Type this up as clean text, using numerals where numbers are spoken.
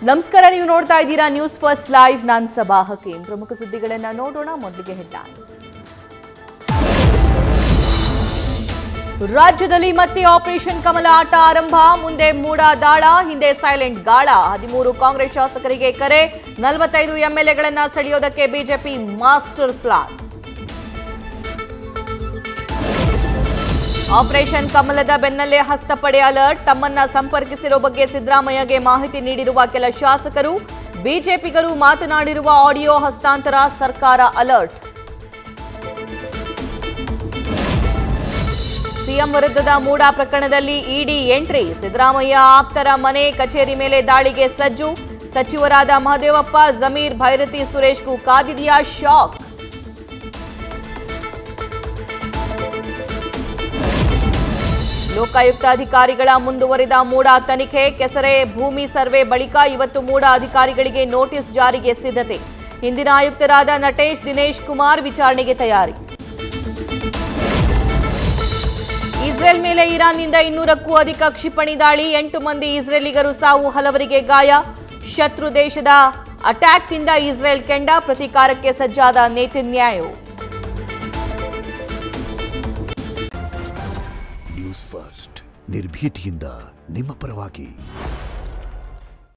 ನಮಸ್ಕಾರ, ನೀವು ನೋಡ್ತಾ ಇದ್ದೀರಾ ನ್ಯೂಸ್ ಫಸ್ಟ್ ಲೈವ್. ನಾನು ಸಬಾ ಹಕೀಂ. ಪ್ರಮುಖ ಸುದ್ದಿಗಳನ್ನು ನೋಡೋಣ. ಮೊದಲಿಗೆ ಹೆಡ್ಲೈನ್ಸ್. ರಾಜ್ಯದಲ್ಲಿ ಮತ್ತೆ ಆಪರೇಷನ್ ಕಮಲ ಆಟ ಆರಂಭ. ಮುಂದೆ ಮೂಡ ದಾಳ, ಹಿಂದೆ ಸೈಲೆಂಟ್ ಗಾಳ. 13 ಕಾಂಗ್ರೆಸ್ ಶಾಸಕರಿಗೆ ಕರೆ. 45 ಎಂಎಲ್ಎಗಳನ್ನ ಸೆಳೆಯೋದಕ್ಕೆ ಬಿಜೆಪಿ ಮಾಸ್ಟರ್ ಪ್ಲಾನ್. ಆಪರೇಷನ್ ಕಮಲದ ಬೆನ್ನಲ್ಲೇ ಹಸ್ತಪಡೆ ಅಲರ್ಟ್. ತಮ್ಮನ್ನ ಸಂಪರ್ಕಿಸಿರೋ ಬಗ್ಗೆ ಸಿದ್ದರಾಮಯ್ಯಗೆ ಮಾಹಿತಿ ನೀಡಿರುವ ಕೆಲ ಶಾಸಕರು. ಬಿಜೆಪಿಗರು ಮಾತನಾಡಿರುವ ಆಡಿಯೋ ಹಸ್ತಾಂತರ. ಸರ್ಕಾರ ಅಲರ್ಟ್. ಸಿಎಂ ವಿರುದ್ಧದ ಮೂಡ ಪ್ರಕರಣದಲ್ಲಿ ಇಡಿ ಎಂಟ್ರಿ. ಸಿದ್ದರಾಮಯ್ಯ ಆಪ್ತರ ಮನೆ ಕಚೇರಿ ಮೇಲೆ ದಾಳಿಗೆ ಸಜ್ಜು. ಸಚಿವರಾದ ಮಹದೇವಪ್ಪ, ಜಮೀರ್, ಭೈರತಿ ಸುರೇಶ್ಗೂ ಕಾದಿದೆಯಾ ಶಾಕ್. ಲೋಕಾಯುಕ್ತ ಅಧಿಕಾರಿಗಳ ಮುಂದುವರಿದ ಮೂಡ ತನಿಖೆ. ಕೆಸರೆ ಭೂಮಿ ಸರ್ವೆ ಬಳಿಕ ಇವತ್ತು ಮೂಡ ಅಧಿಕಾರಿಗಳಿಗೆ ನೋಟಿಸ್ ಜಾರಿಗೆ ಸಿದ್ಧತೆ. ಹಿಂದಿನ ಆಯುಕ್ತರಾದ ನಟೇಶ್, ದಿನೇಶ್ ಕುಮಾರ್ ವಿಚಾರಣೆಗೆ ತಯಾರಿ. ಇಸ್ರೇಲ್ ಮೇಲೆ ಇರಾನ್ನಿಂದ 200ಕ್ಕೂ ಅಧಿಕ ಕ್ಷಿಪಣಿ ದಾಳಿ. 8 ಮಂದಿ ಇಸ್ರೇಲಿಗರು ಸಾವು, ಹಲವರಿಗೆ ಗಾಯ. ಶತ್ರು ದೇಶದ ಅಟ್ಯಾಕ್ನಿಂದ ಇಸ್ರೇಲ್ ಕೆಂಡ. ಪ್ರತೀಕಾರಕ್ಕೆ ಸಜ್ಜಾದ ನೇತನ್ಯಾಹು. ನ್ಯೂಸ್ ಫಸ್ಟ್, ನಿರ್ಭೀತಿಯಿಂದ ನಿಮ್ಮ ಪರವಾಗಿ.